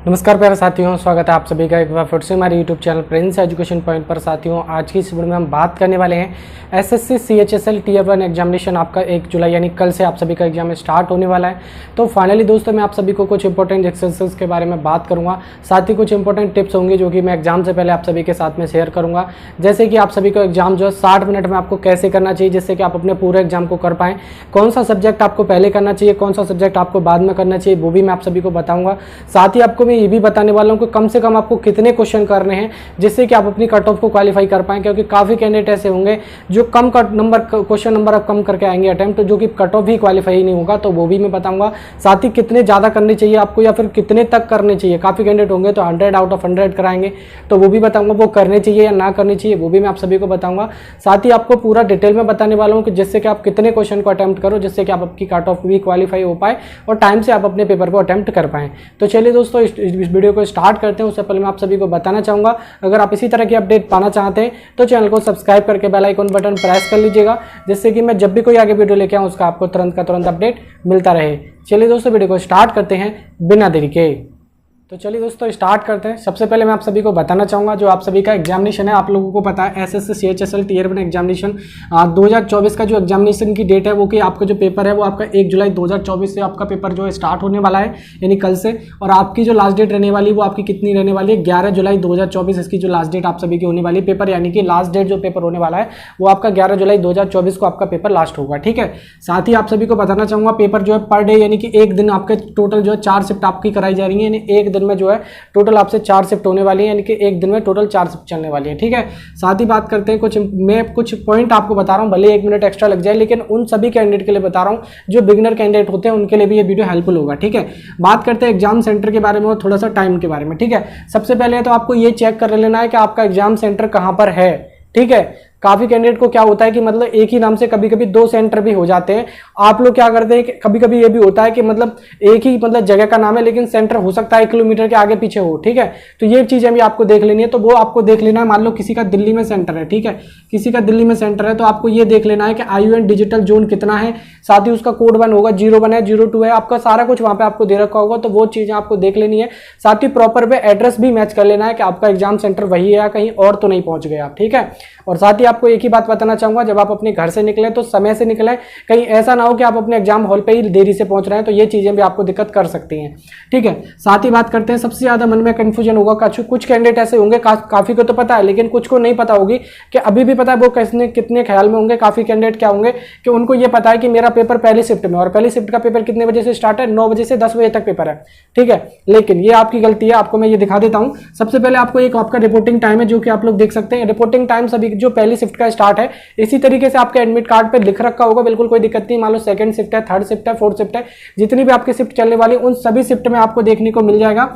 नमस्कार प्यारे साथियों, स्वागत है आप सभी का एक बार फिर से हमारे YouTube channel Prince education point पर। साथियों, आज की इस वीडियो में हम बात करने वाले हैं एसएससी सीएचएसएल टियर 1 एग्जामिनेशन आपका 1 जुलाई यानी कल से आप सभी का एग्जाम स्टार्ट होने वाला है। तो फाइनली दोस्तों, मैं आप सभी को कुछ इंपॉर्टेंट एक्सरसाइज के बारे में बात करूँगा, साथ ही कुछ इंपॉर्टेंट टिप्स होंगे जो कि मैं एग्जाम से पहले आप सभी के साथ में शेयर करूँगा। जैसे कि आप सभी को एग्जाम जो है 60 मिनट में आपको कैसे करना चाहिए जिससे कि आप अपने पूरे एग्जाम को कर पाएँ, कौन सा सब्जेक्ट आपको पहले करना चाहिए, कौन सा सब्जेक्ट आपको बाद में करना चाहिए, वो भी मैं आप सभी को बताऊँगा। साथ ही आपको मैं ये भी बताने वाला को कम से कम आपको कितने क्वेश्चन करने हैं जिससे कि आप अपनी कट ऑफ को क्वालिफाई कर पाएं, क्योंकि काफी कैंडिडेट ऐसे होंगे जो कम क्वेश्चन नंबर आप कम करके आएंगे अटेम्प्ट, जो कि कट ऑफ ही क्वालिफाई नहीं होगा, तो वो भी मैं बताऊंगा। साथ ही कितने ज्यादा करने चाहिए आपको या फिर कितने तक करने चाहिए। काफी कैंडिडेट होंगे तो 100 आउट ऑफ 100 कराएंगे, तो वो भी बताऊंगा। वो करने चाहिए या ना करनी चाहिए वो भी मैं आप सभी को बताऊंगा। साथ ही आपको पूरा डिटेल में बताने वाला हूँ कि जिससे कि आप कितने क्वेश्चन को अटेम्प्ट करो जिससे कि आप आपकी कट ऑफ भी क्वालिफाई हो पाए और टाइम से आप अपने पेपर को अटेम्प्ट कर पाएं। तो चलिए दोस्तों, इस वीडियो को स्टार्ट करते हैं। उससे पहले मैं आप सभी को बताना चाहूंगा, अगर आप इसी तरह की अपडेट पाना चाहते हैं तो चैनल को सब्सक्राइब करके बेल आइकन बटन प्रेस कर लीजिएगा, जिससे कि मैं जब भी कोई आगे वीडियो लेके आऊं उसका आपको तुरंत का तुरंत अपडेट मिलता रहे। चलिए दोस्तों, वीडियो को स्टार्ट करते हैं बिना देरी के। तो चलिए दोस्तों, स्टार्ट करते हैं। सबसे पहले मैं आप सभी को बताना चाहूँगा, जो आप सभी का एग्जामिनेशन है, आप लोगों को पता है एसएससी सीएचएसएल टियर 1 एग्जामिनेशन 2024 का जो एग्जामिनेशन की डेट है वो कि आपका जो पेपर है वो आपका 1 जुलाई 2024 से आपका पेपर जो है स्टार्ट होने वाला है, यानी कल से। और आपकी जो लास्ट डेट रहने वाली है वो आपकी कितनी रहने वाली है, 11 जुलाई 2024 इसकी जो लास्ट डेट आप सभी की होने वाली है पेपर, यानी कि लास्ट डेट जो पेपर होने वाला है वो आपका 11 जुलाई 2024 को आपका पेपर लास्ट होगा। ठीक है। साथ ही आप सभी को बताना चाहूँगा, पेपर जो है पर डे यानी कि एक दिन आपके टोटल जो है 4 शिफ्ट आपकी कराई जा रही है, यानी एक दिन में जो है टोटल आपसे 4 शिफ्ट होने वाली है, यानी कि एक दिन में टोटल 4 शिफ्ट चलने वाली है। ठीक है। साथ ही बात करते हैं मैं कुछ पॉइंट आपको बता रहा हूं, भले 1 मिनट एक्स्ट्रा लग जाए, लेकिन उन सभी कैंडिडेट के लिए बता रहा हूं जो बिगिनर कैंडिडेट होते हैं उनके लिए भी ये वीडियो हेल्पफुल होगा। ठीक है। बात करते हैं एग्जाम सेंटर के बारे में और थोड़ा सा टाइम के बारे में। ठीक है। सबसे पहले तो आपको ये चेक कर लेना है कि आपका एग्जाम सेंटर कहां पर है। ठीक है। काफी कैंडिडेट को क्या होता है कि मतलब एक ही नाम से कभी कभी 2 सेंटर भी हो जाते हैं। आप लोग क्या करते हैं कि कभी कभी ये भी होता है कि मतलब एक ही जगह का नाम है लेकिन सेंटर हो सकता है 1 किलोमीटर के आगे पीछे हो। ठीक है। तो ये चीजें भी आपको देख लेनी है, तो वो आपको देख लेना है। मान लो किसी का दिल्ली में सेंटर है, ठीक है, किसी का दिल्ली में सेंटर है, तो आपको ये देख लेना है कि IUN डिजिटल जोन कितना है, साथ ही उसका कोड 1 होगा, 01 है, 02 है, आपका सारा कुछ वहां पे आपको दे रखा होगा, तो वो चीजें आपको देख लेनी है। साथ ही प्रॉपर पे एड्रेस भी मैच कर लेना है कि आपका एग्जाम सेंटर वही है या कहीं और तो नहीं पहुंच गए आप। ठीक है। और साथ ही आपको एक ही बात बताना चाहूंगा, जब आप अपने घर से निकले तो समय से निकले, कहीं ऐसा ना हो कि आप अपने एग्जाम हॉल पे ही देरी से पहुंच रहे हैं, तो ये चीजें भी आपको दिक्कत कर सकती हैं। ठीक है। साथ ही बात करते हैं, सबसे ज्यादा मन में कंफ्यूजन होगा, कुछ कैंडिडेट ऐसे होंगे, काफी को तो पता है लेकिन कुछ को नहीं पता होगी कि अभी भी पता है वो कितने ख्याल में होंगे। काफी कैंडिडेट क्या होंगे कि उनको ये पता है कि मेरा पेपर पहली शिफ्ट में, और पहली शिफ्ट का पेपर कितने बजे से स्टार्ट है, 9 बजे से 10 बजे तक पेपर है। ठीक है। लेकिन ये आपकी गलती है, आपको मैं ये दिखा देता हूं। सबसे पहले आपको एक आपका रिपोर्टिंग टाइम है जो कि आप लोग देख सकते हैं। रिपोर्टिंग टाइम सभी जो पहली शिफ्ट का स्टार्ट है इसी तरीके से आपके एडमिट कार्ड पे लिख रखा होगा, बिल्कुल कोई दिक्कत नहीं। मान लो सेकंड शिफ्ट है, थर्ड शिफ्ट है, फोर्थ शिफ्ट है, जितनी भी आपकी शिफ्ट चलने वाली उन सभी शिफ्ट में आपको देखने को मिल जाएगा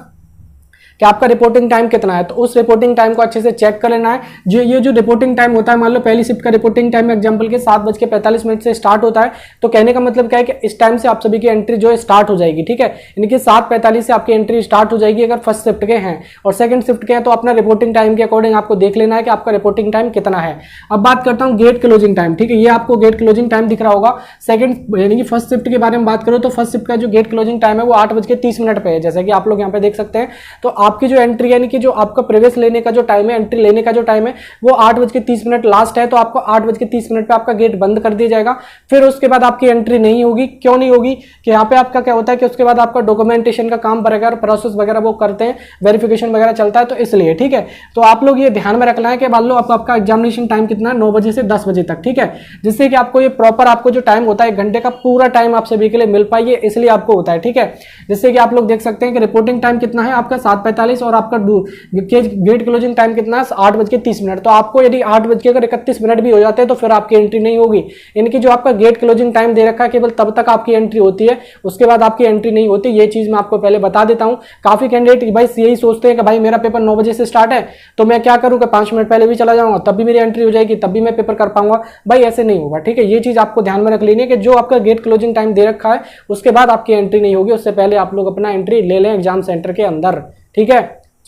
कि आपका रिपोर्टिंग टाइम कितना है। तो उस रिपोर्टिंग टाइम को अच्छे से चेक कर लेना है। ये जो रिपोर्टिंग टाइम होता है, मान लो पहली शिफ्ट का रिपोर्टिंग टाइम एग्जांपल के 7:45 से स्टार्ट होता है, तो कहने का मतलब क्या है कि इस टाइम से आप सभी की एंट्री जो है स्टार्ट हो जाएगी। ठीक है। यानी कि 7:45 से आपकी एंट्री स्टार्ट हो जाएगी अगर फर्स्ट शिफ्ट के हैं, और सेकंड शिफ्ट के हैं तो अपना रिपोर्टिंग टाइम के अकॉर्डिंग आपको देख लेना है कि आपका रिपोर्टिंग टाइम कितना है। अब बात करता हूँ गेट क्लोजिंग टाइम। ठीक है। ये आपको गेट क्लोजिंग टाइम दिख रहा होगा। सेकंड यानी कि फर्स्ट शिफ्ट के बारे में बात करो तो फर्स्ट शिफ्ट का जो गेट क्लोजिंग टाइम है वो 8:30 पे है, जैसा कि आप लोग यहाँ पे देख सकते हैं। तो आपकी जो एंट्री यानी कि जो आपका प्रवेश लेने का जो टाइम है, एंट्री लेने का जो टाइम है वो 8:30 लास्ट है, तो आपको 8:30 पे आपका गेट बंद कर दिया जाएगा। फिर उसके बाद आपकी एंट्री नहीं होगी। क्यों नहीं होगी कि यहाँ पे आपका क्या होता है कि उसके बाद आपका डॉक्यूमेंटेशन का काम वगैरह प्रोसेस वगैरह वो करते हैं, वेरिफिकेशन वगैरह चलता है, तो इसलिए। ठीक है। तो आप लोग ये ध्यान में रखना है कि मान लो आपका एग्जामिनेशन टाइम कितना है, 9 बजे से 10 बजे तक। ठीक है। जिससे कि आपको ये प्रॉपर आपको जो टाइम होता है 1 घंटे का पूरा टाइम आप सभी के लिए मिल पाए, इसलिए आपको होता है। ठीक है। जिससे कि आप लोग देख सकते हैं कि रिपोर्टिंग टाइम कितना है आपका 7:45 और आपका गेट क्लोजिंग टाइम कितना है 8:30। तो आपको यदि 8:31 भी हो जाते हैं तो फिर आपकी एंट्री नहीं होगी। इनकी जो आपका गेट क्लोजिंग टाइम दे रखा है केवल तब तक आपकी एंट्री होती है, उसके बाद आपकी एंट्री नहीं होती। ये चीज मैं आपको पहले बता देता हूं। काफी कैंडिडेट भाई यही सोचते हैं कि भाई मेरा पेपर 9 बजे से स्टार्ट है तो मैं क्या करूं कि 5 मिनट पहले भी चला जाऊंगा तब भी मेरी एंट्री हो जाएगी, तब भी मैं पेपर कर पाऊंगा। भाई ऐसे नहीं होगा। ठीक है। ये चीज आपको ध्यान में रख लेनी है कि जो आपका गेट क्लोजिंग टाइम दे रखा है उसके बाद आपकी एंट्री नहीं होगी, उससे पहले आप लोग अपना एंट्री ले लें एग्जाम सेंटर के अंदर। ठीक है।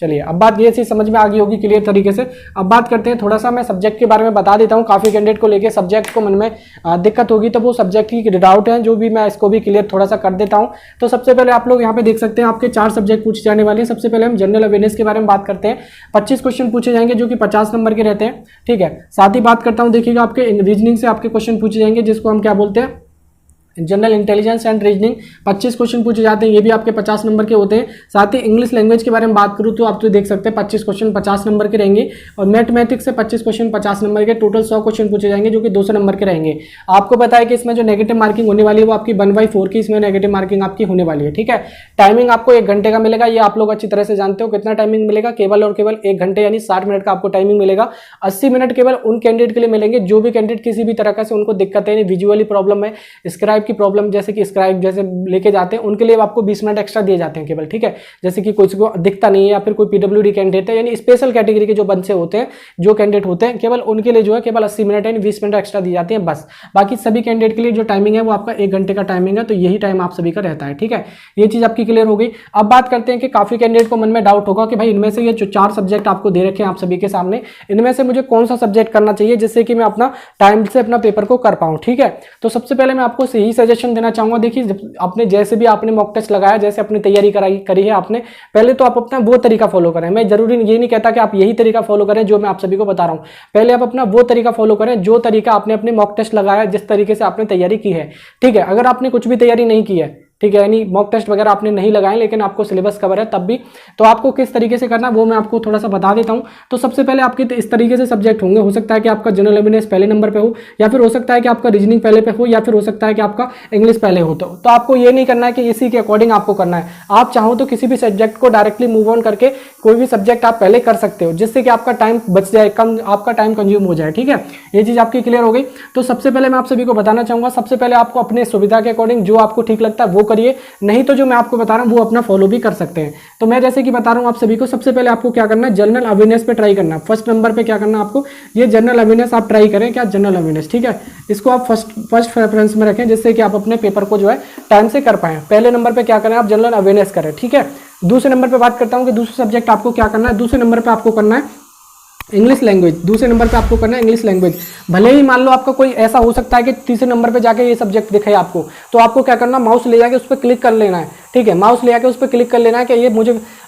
चलिए अब बात ये चीज समझ में आ गई होगी क्लियर तरीके से। अब बात करते हैं, थोड़ा सा मैं सब्जेक्ट के बारे में बता देता हूँ। काफी कैंडिडेट को लेके सब्जेक्ट को मन में दिक्कत होगी, तो वो सब्जेक्ट की डाउट है जो भी मैं इसको भी क्लियर थोड़ा सा कर देता हूँ। तो सबसे पहले आप लोग यहाँ पे देख सकते हैं आपके 4 सब्जेक्ट पूछे जाने वाले हैं। सबसे पहले हम जनरल अवेयरनेस के बारे में बात करते हैं। 25 क्वेश्चन पूछे जाएंगे जो कि 50 नंबर के रहते हैं, ठीक है। साथ ही बात करता हूँ, देखिएगा आपके रीजनिंग से आपके क्वेश्चन पूछे जाएंगे जिसको हम क्या बोलते हैं, general intelligence and reasoning. 25 question पूछे जाते हैं, ये भी आपके 50 नंबर के होते हैं। साथ ही इंग्लिश लैंग्वेज के बारे में बात करूँ तो आप तो देख सकते हैं 25 क्वेश्चन 50 नंबर के रहेंगे, और मैथमेटिक्स से 25 क्वेश्चन 50 नंबर के, टोटल 100 क्वेश्चन पूछे जाएंगे जो कि 200 नंबर के रहेंगे। आपको पता है कि इसमें जो नेगेटिव मार्किंग होने वाली है वो आपकी 1/4 की इसमें नेगेटिव मार्किंग आपकी होने वाली है, ठीक है। टाइमिंग आपको 1 घंटे का मिलेगा, ये आप लोग अच्छी तरह से जानते हो। कितना टाइमिंग मिलेगा, केवल और केवल 1 घंटे यानी 60 मिनट का आपको टाइमिंग मिलेगा। 80 मिनट केवल उन कैंडिडेट के लिए मिलेंगे जो भी कैंडिडेट किसी भी तरह से उनको दिक्कत है, विजुअली प्रॉब्लम है, स्क्राइब की प्रॉब्लम जैसे कि स्क्राइब जैसे लेके जाते हैं, उनके लिए आपको 20 मिनट एक्स्ट्रा दिए जाते हैं केवल, ठीक है। जैसे कि कोई को दिखता नहीं है या फिर कोई पीडब्ल्यूडी कैंडिडेट है, यानी स्पेशल कैटेगरी के जो बच्चे होते हैं, जो कैंडिडेट होते हैं, केवल उनके लिए जो है केवल 80 मिनट यानी 20 मिनट एक्स्ट्रा दी जाती है बस। बाकी सभी कैंडिडेट के लिए जो टाइमिंग है वो आपका 1 घंटे का टाइमिंग है, तो यही टाइम आप सभी का रहता है, ठीक है। ये चीज आपकी क्लियर हो गई। अब बात करते हैं कि काफी कैंडिडेट को मन में डाउट होगा कि भाई इनमें से ये जो 4 सब्जेक्ट आपको दे रखे हैं आप सभी के सामने, इनमें से मुझे कौन सा सब्जेक्ट करना चाहिए जिससे कि मैं अपना टाइम से अपना पेपर को कर पाऊं, ठीक है। तो सबसे पहले मैं आपको यही सजेशन देना चाहूंगा, देखिए आपने जैसे भी आपने मॉक टेस्ट लगाया, जैसे अपनी तैयारी करी है आपने, पहले तो आप अपना वो तरीका फॉलो करें। मैं जरूरी ये नहीं कहता कि आप यही तरीका फॉलो करें जो मैं आप सभी को बता रहा हूं, पहले आप अपना वो तरीका फॉलो करें जो तरीका आपने अपने मॉक टेस्ट लगाया, जिस तरीके से आपने तैयारी की है, ठीक है। अगर आपने कुछ भी तैयारी नहीं की है, ठीक है, यानी मॉक टेस्ट वगैरह आपने नहीं लगाए लेकिन आपको सिलेबस कवर है तब भी, तो आपको किस तरीके से करना है वो मैं आपको थोड़ा सा बता देता हूं। तो सबसे पहले आपके इस तरीके से सब्जेक्ट होंगे, हो सकता है कि आपका जनरल अवेयरनेस पहले नंबर पे हो, या फिर हो सकता है कि आपका रीजनिंग पहले पे हो, या फिर हो सकता है कि आपका इंग्लिश पहले हो। तो आपको ये नहीं करना है कि इसी के अकॉर्डिंग आपको करना है। आप चाहो तो किसी भी सब्जेक्ट को डायरेक्टली मूव ऑन करके कोई भी सब्जेक्ट आप पहले कर सकते हो, जिससे कि आपका टाइम बच जाए, कम आपका टाइम कंज्यूम हो जाए, ठीक है। ये चीज आपकी क्लियर हो गई। तो सबसे पहले मैं आप सभी को बताना चाहूंगा, सबसे पहले आपको अपने सुविधा के अकॉर्डिंग जो आपको ठीक लगता है वो करिए, नहीं तो जो मैं आपको बता रहा हूं वो अपना फॉलो भी कर सकते हैं। तो मैं जैसे कि बता रहा हूं आप सभी को, सबसे पहले आपको क्या करना है, जनरल अवेयरनेस पे ट्राई करना है। फर्स्ट नंबर पे क्या करना है आपको, ये जनरल अवेयरनेस आप ट्राई करें, क्या जनरल अवेयरनेस, ठीक है। इसको आप फर्स्ट प्रेफरेंस में रखें, जिससे कि आप अपने पेपर को जो है टाइम से कर पाए। पहले नंबर पे क्या करें, आप जनरल अवेयरनेस करें, ठीक है। दूसरे नंबर पे बात करता हूं कि दूसरे सब्जेक्ट आपको क्या करना है। दूसरे नंबर पे आपको करना है इंग्लिश लैंग्वेज। दूसरे नंबर पे आपको करना है इंग्लिश लैंग्वेज। भले ही मान लो आपका कोई ऐसा हो सकता है कि तीसरे नंबर पे जाके ये सब्जेक्ट दिखे आपको, तो आपको क्या करना, माउस ले जाके उस पर क्लिक कर लेना है, ठीक है। माउस ले जाके उस पर क्लिक कर लेना है कि ये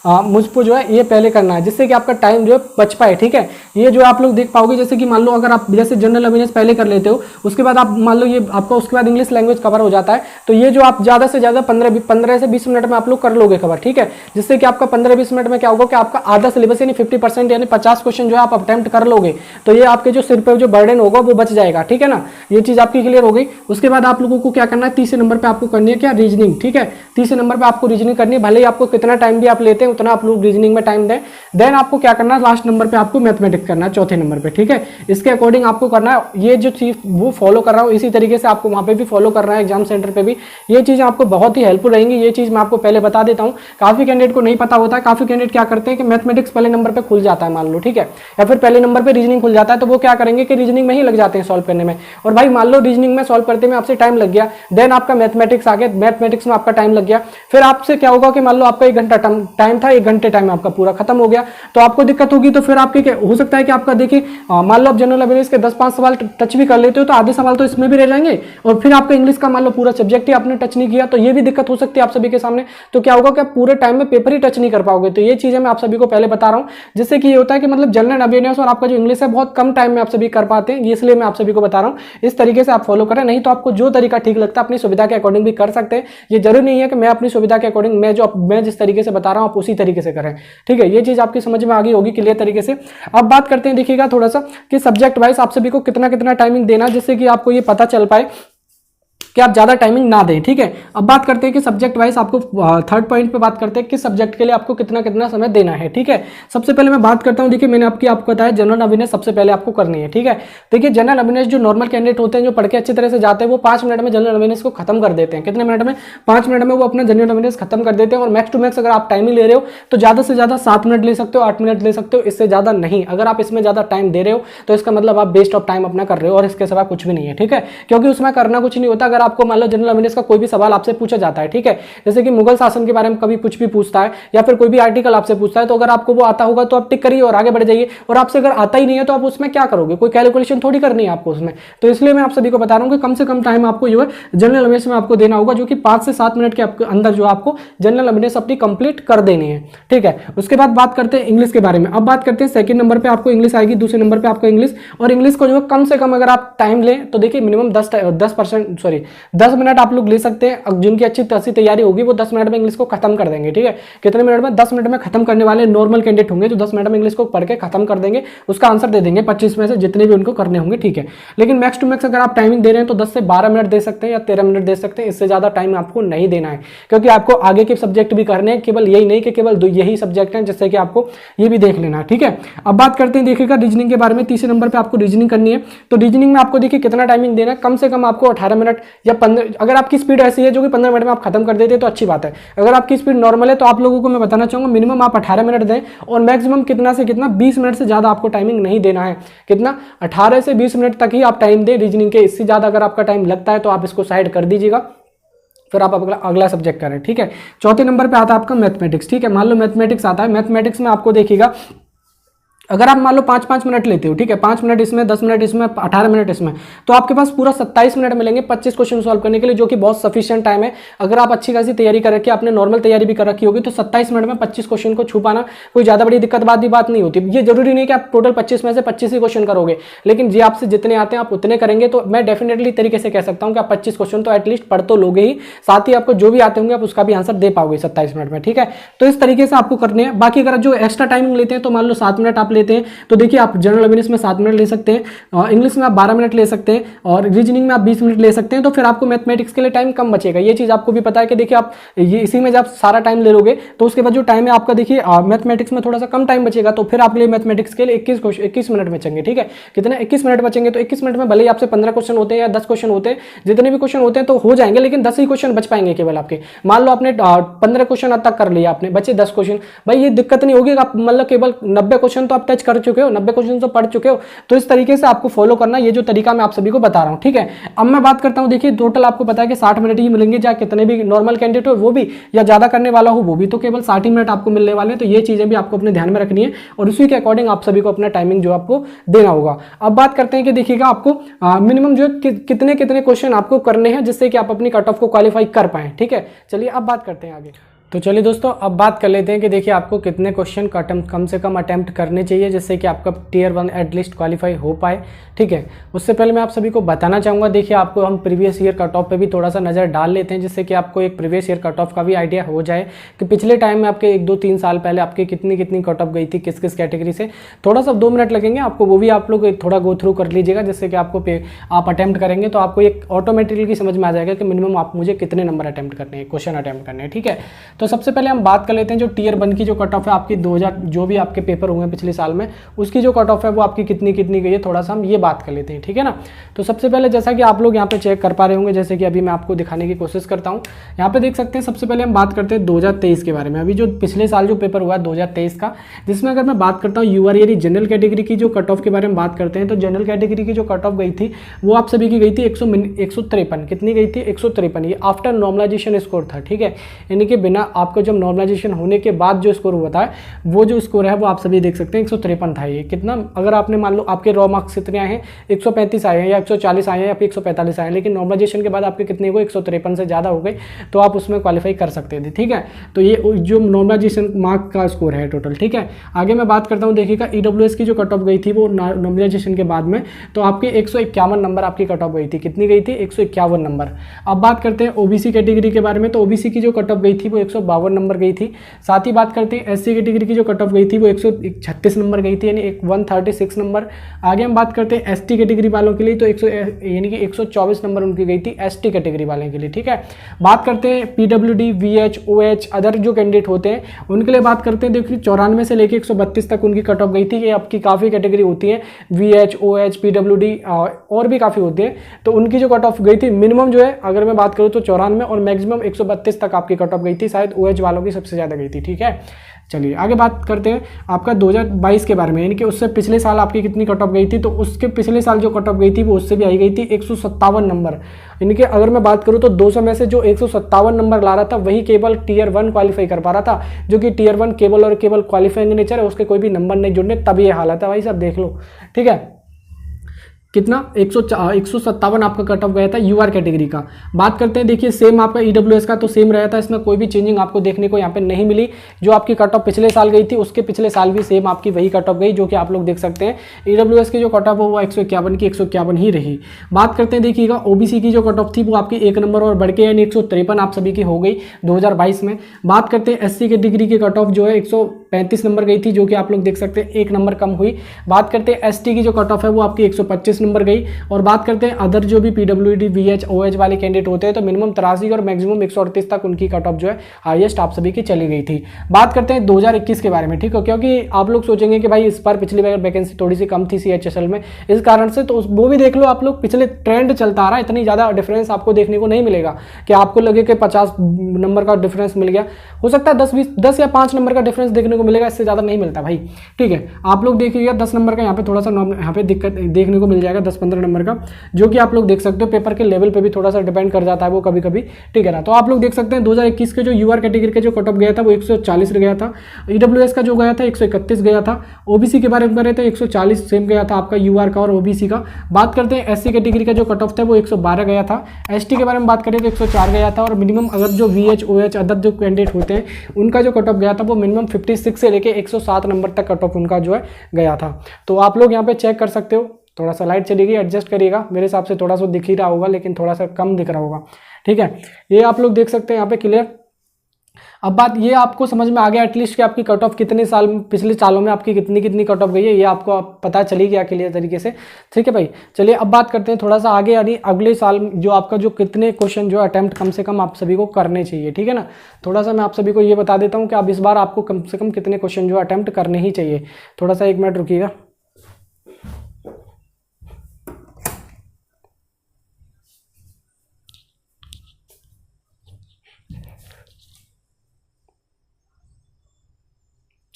मुझको जो है ये पहले करना है, जिससे कि आपका टाइम जो है बच पाए, ठीक है। ये जो आप लोग देख पाओगे, जैसे कि मान लो अगर आप जैसे जनरल अवेयरनेस पहले कर लेते हो, उसके बाद आप मान लो ये आपका उसके बाद इंग्लिश लैंग्वेज कवर हो जाता है, तो ये जो आप ज्यादा से ज्यादा 15 से 20 मिनट में आप लोग कर लोगे कवर, ठीक है। जिससे कि आपका 15-20 मिनट में क्या होगा कि आपका आधा सिलेबस यानी 50% यानी 50 क्वेश्चन जो है आप अटेम्प्ट कर लोगे, तो ये आपके जो सिर पे जो बर्डन होगा वो बच जाएगा, ठीक है ना। ये चीज आपकी क्लियर हो गई। उसके बाद आप लोगों को क्या करना है, तीसरे नंबर पे आपको करनी है क्या, रीजनिंग, ठीक है। तीसरे नंबर पे आपको रीजनिंग करनी है, भले ही आपको कितना टाइम भी आप लेते हैं उतना आप लोग रीजनिंग में टाइम दें। देन आपको क्या करना है, लास्ट नंबर पे आपको मैथमेटिक्स करना है, चौथे नंबर पे, ठीक है। इसके अकॉर्डिंग आपको करना है। ये जो चीज वो फॉलो कर रहा हूँ, इसी तरीके से आपको वहां पे भी फॉलो करना है, एग्जाम सेंटर पे भी। ये चीजें आपको बहुत ही हेल्पफुल रहेंगी। ये चीज मैं आपको पहले बता देता हूँ, काफी कैंडिडेट को नहीं पता होता है। काफी कैंडिडेट क्या करते हैं कि मैथमेटिक्स पहले नंबर पे खुल जाता है मान लो, ठीक है, या फिर पहले नंबर पे रीजनिंग खुल जाता है, तो वो क्या करेंगे कि रीजनिंग में ही लग जाते हैं सॉल्व करने में। और भाई मान लो रीजनिंग में सॉल्व करते में आपसे टाइम लग गया, देन आपका मैथमेटिक्स आ गया, मैथमेटिक्स में आपका टाइम लग गया, फिर आपसे क्या होगा कि मान लो आपका 1 घंटा टाइम था, 1 घंटे टाइम आपका पूरा खत्म हो गया, तो आपको दिक्कत होगी। तो फिर आपके हो सकता है कि आपका देखिए मान लो आप जनरल अवेयरनेस के 10-5 सवाल टच भी कर लेते हो, तो आधे सवाल तो इसमें भी रह जाएंगे, और फिर आपका इंग्लिश का मान लो पूरा सब्जेक्ट ही आपने टच नहीं किया, तो ये भी दिक्कत हो सकती है आप सभी के सामने। तो क्या होगा कि आप पूरे टाइम में पेपर ही टच नहीं कर पाओगे। तो ये चीजें मैं आप सभी को पहले बता रहा हूँ, जिससे कि ये होता है कि मतलब जनरल अवेयरनेस और आपका जो इंग्लिश है बहुत कम टाइम में आप सभी कर पाते हैं, इसलिए मैं आप सभी को बता रहा हूँ इस तरीके से आप फॉलो करें। नहीं तो आपको जो तरीका ठीक लगता है अपनी सुविधा के अकॉर्डिंग भी कर सकते हैं। ये जरूरी नहीं है कि मैं अपनी सुविधा के अकॉर्डिंग मैं जिस तरीके से बता रहा हूँ आप उसी तरीके से करें, ठीक है। ये चीज आपकी समझ में आ गई होगी क्लियर तरीके से। अब बात करते हैं, देखिएगा थोड़ा सा कि सब्जेक्ट वाइज आप सभी को कितना कितना टाइमिंग देना, जिससे कि आपको ये पता चल पाए कि आप ज्यादा टाइमिंग ना दें, ठीक है। अब बात करते हैं कि सब्जेक्ट वाइज आपको थर्ड पॉइंट पे बात करते हैं कि सब्जेक्ट के लिए आपको कितना कितना समय देना है, ठीक है। सबसे पहले मैं बात करता हूं, देखिए मैंने आपको बताया जनरल अवेयरनेस सबसे पहले आपको करनी है, ठीक है। देखिए जनरल अवेयरनेस जो नॉर्मल कैंडिडेट होते हैं जो पढ़ के अच्छी तरह से जाते हैं वो 5 मिनट में जनरल अवेयरनेस को खत्म कर देते हैं। कितने मिनट में, 5 मिनट में वो अपना जनरल अवेयरनेस खत्म कर देते हैं। और मैक्स टू मैक्स अगर आप टाइमिंग ले रहे हो तो ज्यादा से ज्यादा 7 मिनट ले सकते हो, 8 मिनट ले सकते हो, इससे ज्यादा नहीं। अगर आप इसमें ज्यादा टाइम दे रहे हो तो इसका मतलब आप वेस्ट ऑफ टाइम अपना कर रहे हो और इसके सिवा कुछ भी नहीं है, ठीक है। क्योंकि उसमें करना कुछ नहीं होता। अगर अगर आपको मान लो जनरल अवेयरनेस का कोई भी सवाल आपसे पूछा जाता है, ठीक है, जैसे कि मुगल शासन के बारे में कभी कुछ भी पूछता है या फिर कोई भी आर्टिकल आपसे पूछता है, तो अगर आपको वो आता होगा तो आप टिक करिए और आगे बढ़ जाइए, और आपसे अगर आता ही नहीं है तो आप उसमें क्या करोगे, कोई कैलकुलेशन थोड़ी करनी है आपको उसमें। तो इसलिए मैं आप सभी को बता रहा हूं कि कम से कम टाइम आपको जो है जनरल अवेयरनेस में आपको देना होगा, जो कि 5 से 7 मिनट के अंदर जो आपको जनरल अवेयरनेस अपनी कंप्लीट कर देनी है, ठीक है। उसके बाद बात करते हैं इंग्लिश के बारे में। अब बात करते हैं सेकंड नंबर पे आपको इंग्लिश आएगी, दूसरे नंबर पे आपको इंग्लिश, और इंग्लिश को जो है कम से कम अगर आप टाइम लें तो देखिए मिनिमम 10 मिनट आप लोग ले सकते हैं। जिनकी अच्छी तरह तैयारी होगी वो 10 मिनट में इंग्लिश को खत्म कर देंगे, ठीक है। कितने मिनट में? 10 मिनट में खत्म करने वाले नॉर्मल कैंडिडेट होंगे जो 10 मिनट में इंग्लिश को पढ़ के खत्म कर देंगे, उसका आंसर दे देंगे 25 में से जितने भी उनको करने होंगे, ठीक है। लेकिन मैक्स टू मैक्स अगर आप टाइमिंग दे रहे हैं तो 10 से 12 मिनट दे सकते हैं या 13 मिनट दे सकते हैं, इससे ज्यादा टाइम आपको नहीं देना है, क्योंकि आपको आगे के सब्जेक्ट भी करने हैं, केवल यही नहीं कि केवल यही सब्जेक्ट है, जिससे कि आपको ये भी देख लेना, ठीक है। अब बात करते हैं देखिएगा रीजनिंग के बारे में। तीसरे नंबर पे आपको रीजनिंग करनी है, तो रीजनिंग में आपको देखिए कितना टाइमिंग देना है, कम से कम आपको 18 मिनट या 15, अगर आपकी स्पीड ऐसी है जो कि 15 मिनट में आप खत्म कर देते हैं तो अच्छी बात है। अगर आपकी स्पीड नॉर्मल है तो आप लोगों को मैं बताना चाहूंगा मिनिमम आप 18 मिनट दें, और मैक्सिमम कितना से कितना 20 मिनट से ज्यादा आपको टाइमिंग नहीं देना है। कितना? 18 से 20 मिनट तक ही आप टाइम दें रीजनिंग के, इससे ज्यादा अगर आपका टाइम लगता है तो आप इसको साइड कर दीजिएगा, फिर आप अगला सब्जेक्ट करें, ठीक है। चौथे नंबर पे आता है आपका मैथमेटिक्स, ठीक है। मान लो मैथमेटिक्स आता है, मैथमेटिक्स में आपको देखिएगा अगर आप मान लो 5-5 मिनट लेते हो, ठीक है, 5 मिनट इसमें, 10 मिनट इसमें, 18 मिनट इसमें, तो आपके पास पूरा 27 मिनट मिलेंगे 25 क्वेश्चन सॉल्व करने के लिए, जो कि बहुत सफिशिएंट टाइम है। अगर आप अच्छी खासी तैयारी कर रखी है, आपने नॉर्मल तैयारी भी कर रखी होगी, तो 27 मिनट में 25 क्वेश्चन को छू पाना कोई ज्यादा बड़ी दिक्कत बात नहीं होती। ये जरूरी नहीं कि आप टोटल 25 में से 25 ही क्वेश्चन करोगे, लेकिन जी आपसे जितने आते हैं आप उतने करेंगे, तो मैं डेफिनेटली तरीके से कह सकता हूं कि आप 25 क्वेश्चन तो एटलीस्ट पढ़ तो लोगे ही, साथ ही आपको जो भी आते होंगे आप उसका भी आंसर दे पाओगे 27 मिनट में, ठीक है। तो इस तरीके से आपको करने हैं। बाकी अगर जो एक्स्ट्रा टाइमिंग लेते हैं तो मान लो 7 मिनट आप लेते हैं, तो देखिए आप जनरल अवेयरनेस में 7 मिनट ले सकते हैं, और इंग्लिश में आप 12 मिनट ले सकते हैं, और रीजनिंग में आप 20 मिनट ले सकते हैं, तो फिर आपको मैथमेटिक्स के लिए टाइम कम बचेगा। ये चीज आपको भी पता है कि देखिए आप ये इसी में जब सारा टाइम ले लोगे तो उसके बाद जो टाइम है आपका देखिए मैथमेटिक्स में थोड़ा सा कम टाइम बचेगा, तो फिर आपके लिए मैथमेटिक्स के लिए 21 मिनट बचेंगे, ठीक है। कितने? 21 मिनट बचेंगे, तो 21 मिनट में भले ही आपसे 15 क्वेश्चन होते हैं या 10 क्वेश्चन होते हैं, जितने भी क्वेश्चन होते हैं तो हो जाएंगे, लेकिन 10 ही क्वेश्चन बच पाएंगे केवल आपके। मान लो आपने 15 क्वेश्चन अब तक कर लिया, आपने बचे 10 क्वेश्चन, भाई ये दिक्कत नहीं होगी, आप मतलब केवल 90 क्वेश्चन तो आप टच कर चुके हो, 90 क्वेश्चन तो पढ़ चुके हो, तो इस तरीके से आपको फॉलो करना, ये जो तरीका मैं आप सभी को बता रहा हूं, ठीक है। अब मैं बात करता हूं, देखिए टोटल आपको पता है कि 60 मिनट ही मिलेंगे, चाहे कितने भी नॉर्मल कैंडिडेट हो वो भी, या ज्यादा करने वाला हो वो भी, तो केवल 60 मिनट आपको मिलने वाले हैं। तो ये चीजें भी आपको अपने ध्यान में रखनी है, और उसी के अकॉर्डिंग आप सभी को अपना टाइमिंग जो आपको देना होगा। अब बात करते हैं कि देखिएगा आपको मिनिमम जो कितने कितने क्वेश्चन आपको करने हैं, जिससे कि आप अपनी कट ऑफ को क्वालिफाई कर पाए, ठीक है। चलिए अब बात करते हैं आगे। तो चलिए दोस्तों अब बात कर लेते हैं कि देखिए आपको कितने क्वेश्चन का कम से कम अटेम्प्ट करने चाहिए, जिससे कि आपका टियर 1 एटलीस्ट क्वालिफाई हो पाए, ठीक है। उससे पहले मैं आप सभी को बताना चाहूँगा, देखिए आपको हम प्रीवियस ईयर कट ऑफ पे भी थोड़ा सा नज़र डाल लेते हैं, जिससे कि आपको एक प्रीवियस ईयर कट ऑफ का भी आइडिया हो जाए कि पिछले टाइम में आपके 1-2-3 साल पहले आपकी कितनी कट ऑफ गई थी, किस किस कैटेगरी से। थोड़ा सा 2 मिनट लगेंगे आपको, वो भी आप लोग थोड़ा गो थ्रू कर लीजिएगा, जिससे कि आपको आप अटैम्प्ट करेंगे तो आपको एक ऑटोमेटिकली समझ में आ जाएगा कि मिनिमम आप मुझे कितने नंबर अटैम्प्ट करने हैं, क्वेश्चन अटैम्प्ट करने हैं, ठीक है। तो सबसे पहले हम बात कर लेते हैं जो टियर 1 की जो कट ऑफ है आपकी 2000 जो भी आपके पेपर हुए हैं पिछले साल में, उसकी जो कट ऑफ है वो आपकी कितनी गई है, थोड़ा सा हम ये बात कर लेते हैं, ठीक है ना। तो सबसे पहले जैसा कि आप लोग यहाँ पे चेक कर पा रहे होंगे, जैसे कि अभी मैं आपको दिखाने की कोशिश करता हूँ, यहाँ पे देख सकते हैं। सबसे पहले हम बात करते हैं 2023 के बारे में, अभी जो पिछले साल जो पेपर हुआ है 2023 का, जिसमें अगर मैं बात करता हूँ यूआर यानी जनरल कैटेगरी की जो कट ऑफ के बारे में बात करते हैं, तो जनरल कैटेगरी की जो कट ऑफ गई थी वो आप सभी की गई थी 153। कितनी गई थी? 153। ये आफ्टर नॉर्मलाइजेशन स्कोर था, ठीक है, यानी कि बिना आपको जब नॉर्मलाइजेशन होने के बाद जो स्कोर हुआ था, वो जो स्कोर है वो आप सभी देख सकते हैं 153 था। ये कितना, अगर आपने मान लो आपके रॉ मार्क्स कितने आए हैं, 135 आए हैं या 140 आए हैं या फिर 145 आए हैं, लेकिन नॉर्मलाइजेशन के बाद आपके कितने हुए, 153 से ज़्यादा हो गए, तो आप उसमें क्वालिफाई कर सकते थे, ठीक है। तो ये जो नॉर्मलाइजेशन मार्क का स्कोर है टोटल, ठीक है। आगे मैं बात करता हूँ, देखिएगा ईडब्ल्यूएस की जो कट ऑफ गई थी वो नॉर्मलाइजेशन के बाद में, तो आपके 151 नंबर आपकी कट ऑफ गई थी। कितनी गई थी? 151 नंबर। अब बात करते हैं ओबीसी कैटेगरी के बारे में, तो ओबीसी की जो कट ऑफ गई थी वो 152 नंबर गई थी। साथ ही बात करते हैं एससी कैटेगरी की जो कट ऑफ गई थी वो 136 नंबर गई थी, यानी 136 नंबर। आगे हम बात करते हैं एसटी कैटेगरी वालों के लिए, तो यानी कि 124 नंबर उनकी गई थी एसटी कैटेगरी वाले के लिए, ठीक है। बात करते हैं पीडब्ल्यूडी, वीएच, ओएच अदर जो कैंडिडेट होते हैं उनके लिए बात करते हैं। देखिए 94 से लेकर 132 तक उनकी कट ऑफ गई थी। ये आपकी काफ़ी कैटेगरी होती है, वीएच, ओएच, पीडब्ल्यूडी और भी काफ़ी होती है, तो उनकी जो कट ऑफ गई थी मिनिमम जो है अगर मैं बात करूँ तो 94 और मैक्सिमम 132 तक आपकी कट ऑफ गई थी। शायद शायद OH वालों की सबसे ज़्यादा गई थी। ठीक है, चलिए आगे बात करते हैं आपका 2022 के बारे में, यानी कि उससे पिछले साल आपकी कितनी कट ऑफ गई थी। तो उसके पिछले साल जो कट ऑफ गई थी वो उससे भी आई गई थी 157 नंबर। यानी कि अगर मैं बात करूँ तो 200 में से जो 157 नंबर ला रहा था वही केवल टियर 1 क्वालिफाई कर पा रहा था, जो कि टियर 1 केवल और केवल क्वालिफाइंग नेचर है, उसके कोई भी नंबर नहीं जुड़ने, तब ये हालत है भाई साहब, देख लो। ठीक है, कितना 157 आपका कट ऑफ गया था यूआर कैटेगरी का। बात करते हैं, देखिए सेम आपका ईडब्ल्यूएस का तो सेम रहा था, इसमें कोई भी चेंजिंग आपको देखने को यहाँ पे नहीं मिली। जो आपकी कट ऑफ पिछले साल गई थी उसके पिछले साल भी सेम आपकी वही कट ऑफ गई, जो कि आप लोग देख सकते हैं। ईडब्ल्यूएस की जो कट ऑफ हो वो 151 की 151 ही रही। बात करते हैं, देखिएगा ओबीसी की जो कट ऑफ थी वो आपकी 1 नंबर और बढ़ के यानी 153 आप सभी की हो गई 2022 में। बात करते हैं एससी कैटेगरी की कट ऑफ जो है 135 नंबर गई थी, जो कि आप लोग देख सकते हैं 1 नंबर कम हुई। बात करते हैं एसटी की जो कट ऑफ है वो आपकी 125 नंबर गई। और बात करते हैं अदर जो भी पीडब्ल्यूडी वीएच ओएच वाले कैंडिडेट होते हैं तो मिनिमम 83 और मैक्सिमम 138 तक उनकी कट ऑफ जो है हाईएस्ट आप सभी की चली गई थी। बात करते हैं 2021 के बारे में, ठीक है, क्योंकि आप लोग सोचेंगे कि भाई इस बार पिछली बार वैकेंसी थोड़ी सी कम थी सीएचएसएल में, इस कारण से तो वो भी देख लो आप लोग, पिछले ट्रेंड चलता आ रहा है, इतनी ज़्यादा डिफरेंस आपको देखने को नहीं मिलेगा कि आपको लगे कि 50 नंबर का डिफरेंस मिल गया। हो सकता है 10 या 5 नंबर का डिफरेंस देखने को मिलेगा, इससे ज़्यादा नहीं मिलता भाई। ठीक है, आप लोग देखिएगा 10 नंबर का यहाँ पे थोड़ा सा यहाँ पे दिक्कत देखने को मिल जाएगा, 10-15 नंबर का, जो कि आप लोग देख सकते हो पेपर के लेवल पे भी थोड़ा सा डिपेंड कर जाता है वो कभी कभी। ठीक है ना, तो आप लोग देख सकते हैं 2021 के जो यूआर कैटेगरी का जो कट ऑफ गया था वो 140 गया था, ईडब्ल्यूएस का जो गया था 131 गया था, ओबीसी के बारे में करें तो 140 सेम गया था आपका यूआर का और ओबीसी का। बात करते हैं एससी कैटेगरी का जो कट ऑफ था वो 112 गया था, एसटी के बारे में बात करें तो 104 गया था, और मिनिमम अगर जो वीएच ओएच अदर जो कैंडिडेट होते हैं उनका जो कट ऑफ गया था वो मिनिमम 56 से लेके 107 नंबर तक कट ऑफ उनका जो है गया था। तो आप लोग यहाँ पे चेक कर सकते हो, थोड़ा सा लाइट चली गई, एडजस्ट करिएगा, मेरे हिसाब से थोड़ा सा दिख ही रहा होगा लेकिन थोड़ा सा कम दिख रहा होगा। ठीक है, ये आप लोग देख सकते हैं यहाँ पे क्लियर। अब बात ये आपको समझ में आ गया एटलीस्ट कि आपकी कट ऑफ कितने साल पिछले सालों में आपकी कितनी कट ऑफ गई है, ये आपको पता चली गया क्लियर तरीके से। ठीक है भाई, चलिए अब बात करते हैं थोड़ा सा आगे, यानी अगले साल जो आपका जो कितने क्वेश्चन जो अटेम्प्ट कम से कम आप सभी को करने चाहिए। ठीक है ना, थोड़ा सा मैं आप सभी को ये बता देता हूँ कि अब इस बार आपको कम से कम कितने क्वेश्चन जो अटेम्प्ट करने ही चाहिए। थोड़ा सा 1 मिनट रुकिएगा।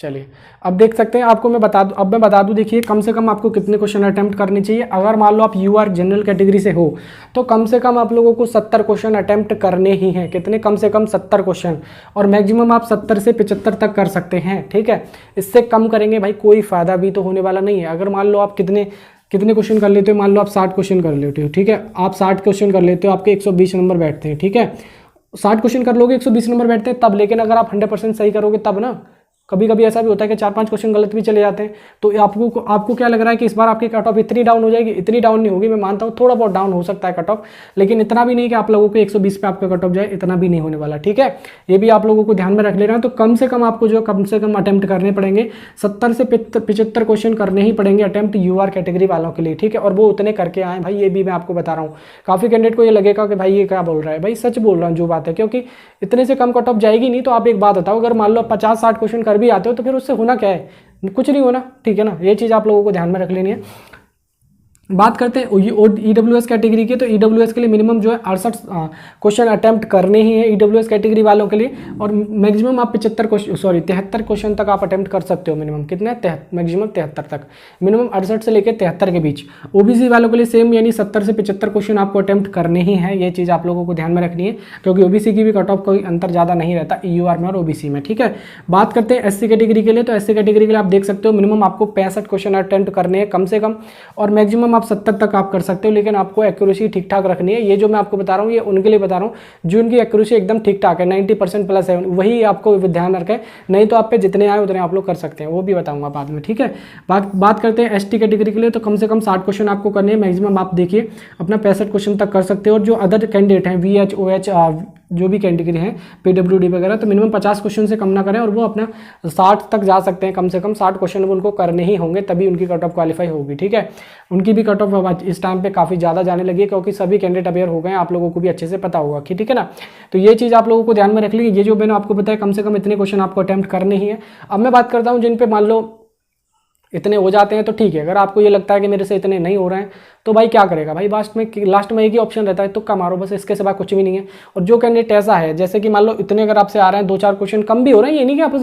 चलिए अब देख सकते हैं, आपको मैं बता दूं देखिए कम से कम आपको कितने क्वेश्चन अटेम्प्ट करने चाहिए। अगर मान लो आप यूआर जनरल कैटेगरी से हो तो कम से कम आप लोगों को 70 क्वेश्चन अटेम्प्ट करने ही हैं। कितने? कम से कम 70 क्वेश्चन, और मैक्सिमम आप 70 से 75 तक कर सकते हैं। ठीक है, इससे कम करेंगे भाई कोई फायदा भी तो होने वाला नहीं है। अगर मान लो आप कितने क्वेश्चन कर लेते हो, मान लो आप 60 क्वेश्चन कर लेते हो, ठीक है, आप 60 क्वेश्चन कर लेते हो, आपके 120 नंबर बैठते हैं। ठीक है, 60 क्वेश्चन कर लोगे 120 नंबर बैठते हैं तब, लेकिन अगर आप 100% सही करोगे तब ना। कभी कभी ऐसा भी होता है कि 4-5 क्वेश्चन गलत भी चले जाते हैं। तो आपको क्या लग रहा है कि इस बार आपकी कट ऑफ इतनी डाउन हो जाएगी? इतनी डाउन नहीं होगी, मैं मानता हूँ थोड़ा बहुत डाउन हो सकता है कट ऑफ, लेकिन इतना भी नहीं कि आप लोगों को 120 पे आपका कट ऑफ जाए, इतना भी नहीं होने वाला। ठीक है, ये भी आप लोगों को ध्यान में रख लेना है। तो कम से कम आपको जो कम से कम अटेम्प्ट करने पड़ेंगे, 70 से 75 क्वेश्चन करने ही पड़ेंगे अटेम्प्ट यूआर कैटेगरी वालों के लिए। ठीक है, और वो उतने करके आए भाई, ये भी मैं आपको बता रहा हूँ। काफ़ी कैंडिडेट को ये लगेगा कि भाई ये क्या बोल रहा है, भाई सच बोल रहा हूँ जो बात है, क्योंकि इतने से कम कट ऑफ जाएगी नहीं। तो आप एक बात बताओ, अगर मान लो 50-60 क्वेश्चन कर भी आते हो तो फिर उससे होना क्या है? कुछ नहीं होना। ठीक है ना, ये चीज़ आप लोगों को ध्यान में रख लेनी है। बात करते हैं ईडब्ल्यूएस कैटेगरी की, तो ईडब्ल्यूएस के लिए मिनिमम जो है 68 क्वेश्चन अटेम्प्ट करने ही है ईडब्ल्यूएस कैटेगरी वालों के लिए, और मैक्सिमम आप 73 क्वेश्चन तक आप अटेम्प्ट कर सकते हो। मिनिमम कितने? मैक्सिमम 73 तक, मिनिमम 68 से लेकर 73 के बीच। ओबीसी वालों के लिए सेम, यानी 70 से 75 क्वेश्चन आपको अटेम्प्ट करने ही है। ये चीज़ आप लोगों को ध्यान में रखनी है, क्योंकि ओबीसी की भी कट ऑफ कोई अंतर ज़्यादा नहीं रहता ईयूआर में और ओबीसी में। ठीक है, बात करते हैं एससी कैटेगरी के लिए, तो एससी कैटेगरी के लिए आप देख सकते हो मिनिमम आपको 65 क्वेश्चन अटेम्प्ट करने हैं कम से कम, और मैक्सिमम आप 70 तक आप कर सकते हो, लेकिन आपको एक्यूरेसी ठीक ठाक रखनी है। ये जो मैं आपको बता रहा हूँ ये उनके लिए बता रहा हूँ जो उनकी एक्यूरेसी एकदम ठीक ठाक है, 90% प्लस है, वही आपको ध्यान रखें। नहीं तो आप पे जितने आए उतने आप लोग कर सकते हैं, वो भी बताऊंगा बाद में। ठीक है, बात करते हैं एसटी कैटेगरी के लिए, तो कम से कम 60 क्वेश्चन आपको करने हैं। मैक्सिमम आप देखिए अपना 65 क्वेश्चन तक कर सकते हो। और जो अदर कैंडिडेट हैं वीएच ओएच जो भी कैटेगरी हैं पीडब्ल्यूडी वगैरह, तो मिनिमम 50 क्वेश्चन से कम ना करें, और वो अपना 60 तक जा सकते हैं। कम से कम 60 क्वेश्चन उनको करने ही होंगे, तभी उनकी कट ऑफ क्वालिफाई होगी। ठीक है, उनकी भी कट ऑफ इस टाइम पे काफ़ी ज़्यादा जाने लगी है, क्योंकि सभी कैंडिडेट अवेयर हो गए हैं, आप लोगों को भी अच्छे से पता होगा कि ठीक है ना। तो ये चीज़ आप लोगों को ध्यान में रख लीजिए। ये जो मैंने आपको बताया कम से कम इतने क्वेश्चन आपको अटेम्प्ट करने ही है। अब मैं बात करता हूँ जिन पे मान लो इतने हो जाते हैं तो ठीक है। अगर आपको ये लगता है कि मेरे से इतने नहीं हो रहे हैं तो भाई क्या करेगा भाई, लास्ट में एक ही ऑप्शन रहता है, तुक्का मारो बस, इसके सिवा कुछ भी नहीं है। और जो कैंडिडेट ऐसा है जैसे कि मान लो इतने अगर आपसे आ रहे हैं 2-4 क्वेश्चन कम भी हो रहे हैं, ये नहीं कि आप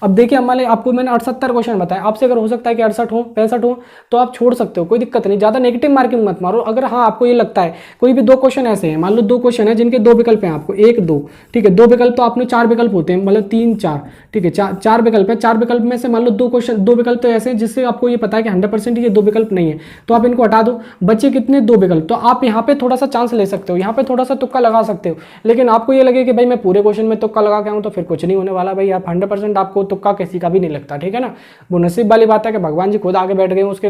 अब देखिए मान लो आपको मैंने 78 क्वेश्चन बताया, आपसे अगर हो सकता है कि 68 हो 65 हो तो आप छोड़ सकते हो, कोई दिक्कत नहीं, ज़्यादा नेगेटिव मार्किंग मत मारो। अगर हाँ आपको ये लगता है कोई भी 2 क्वेश्चन ऐसे हैं, मान लो 2 क्वेश्चन है जिनके 2 विकल्प हैं आपको, 1 2, ठीक है, 2 विकल्प तो आपने 4 विकल्प होते हैं, मतलब 3 4, ठीक है, 4 विकल्प है, 4 विकल्प में से मान लो 2 विकल्प तो ऐसे हैं जिससे आपको ये पता है कि 100% ये 2 विकल्प नहीं है, तो आप इनको हटा दो, बच्चे कितने 2 विकल्प, तो आप यहाँ पे थोड़ा सा चांस ले सकते हो, यहाँ पे थोड़ा सा तुक्का लगा सकते हो। लेकिन आपको ये लगे कि भाई मैं पूरे क्वेश्चन में तुक्का लगा के आऊँ तो फिर कुछ नहीं होने वाला भाई, आप 100% आपको तुक्का किसी का भी नहीं लगता, ठीक है ना। वो नसीब वाली बात है कि भगवान जी खुद आगे बैठ गए उसके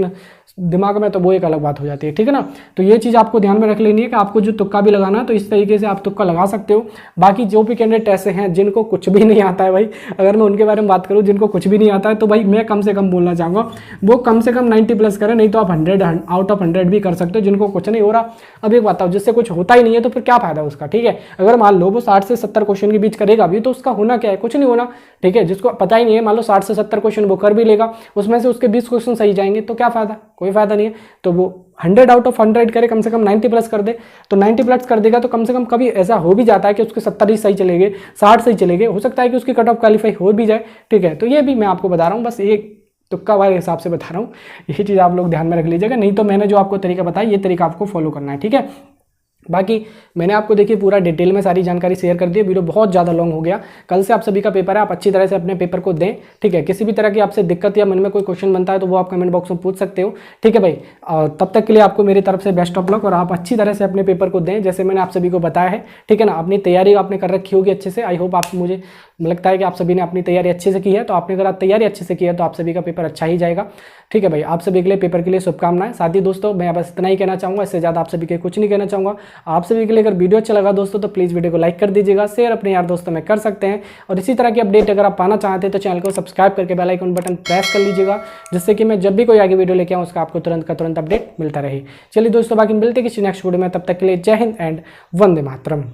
दिमाग में, तो वो एक अलग बात हो जाती है, ठीक है ना। तो ये चीज़ आपको ध्यान में रख लेनी है कि आपको जो तुक्का भी लगाना है तो इस तरीके से आप तुक्का लगा सकते हो। बाकी जो भी कैंडिडेट ऐसे हैं जिनको कुछ भी नहीं आता है भाई, अगर मैं उनके बारे में बात करूँ जिनको कुछ भी नहीं आता है, तो भाई मैं कम से कम बोलना चाहूँगा वो कम से कम 90+ करें, नहीं तो आप 100 आउट ऑफ 100 भी कर सकते हो जिनको कुछ नहीं हो रहा। अब एक बताओ जिससे कुछ होता ही नहीं है तो फिर क्या फायदा उसका, ठीक है। अगर मान लो वो 60 से 70 क्वेश्चन के बीच करेगा भी तो उसका होना क्या है, कुछ नहीं होना, ठीक है। जिसको पता ही नहीं है मान लो 60 से 70 क्वेश्चन वो कर भी लेगा, उसमें से उसके 20 क्वेश्चन सही जाएंगे तो क्या फायदा, कोई फायदा नहीं है। तो वो 100 आउट ऑफ 100 करे, कम से कम 90+ कर दे, तो 90+ कर देगा तो कम से कम कभी ऐसा हो भी जाता है कि उसके 70 ही सही चले गए, 60 सही चले गए, हो सकता है कि उसकी कट ऑफ क्वालिफाई हो भी जाए, ठीक है। तो ये भी मैं आपको बता रहा हूँ, बस ये तुक्का वाले हिसाब से बता रहा हूँ, ये चीज़ आप लोग ध्यान में रख लीजिएगा। नहीं तो मैंने जो आपको तरीका बताया ये तरीका आपको फॉलो करना है, ठीक है। बाकी मैंने आपको देखिए पूरा डिटेल में सारी जानकारी शेयर कर दी है, वीडियो बहुत ज़्यादा लॉन्ग हो गया। कल से आप सभी का पेपर है, आप अच्छी तरह से अपने पेपर को दें, ठीक है। किसी भी तरह की आपसे दिक्कत या मन में कोई क्वेश्चन बनता है तो वो आप कमेंट बॉक्स में पूछ सकते हो, ठीक है भाई। तब तक के लिए आपको मेरी तरफ से बेस्ट ऑफ लक, और आप अच्छी तरह से अपने पेपर को दें जैसे मैंने आप सभी को बताया है, ठीक है ना। अपनी तैयारी आपने कर रखी होगी अच्छे से, आई होप आप, मुझे लगता है कि आप सभी ने अपनी तैयारी अच्छे से की है। तो आपने अगर आप तैयारी अच्छे से की है तो आप सभी का पेपर अच्छा ही जाएगा, ठीक है भाई। आप सभी के लिए पेपर के लिए शुभकामनाएं। साथ ही दोस्तों मैं बस इतना ही कहना चाहूँगा, इससे ज़्यादा आप सभी के कुछ नहीं कहना चाहूँगा। आप सभी के लिए अगर वीडियो अच्छा लगा दोस्तों तो प्लीज़ वीडियो को लाइक कर दीजिएगा, शेयर अपने यार दोस्तों में कर सकते हैं। और इसी तरह की अपडेट अगर आप पाना चाहते हैं तो चैनल को सब्सक्राइब करके बेल आइकन बटन प्रेस कर लीजिएगा, जिससे कि मैं जब भी कोई आगे वीडियो लेके आऊँ उसका आपको तुरंत का तुरंत अपडेट मिलता रहे। चलिए दोस्तों बाकी मिलते हैं किसी नेक्स्ट वीडियो में, तब तक के लिए जय हिंद एंड वंदे मातरम।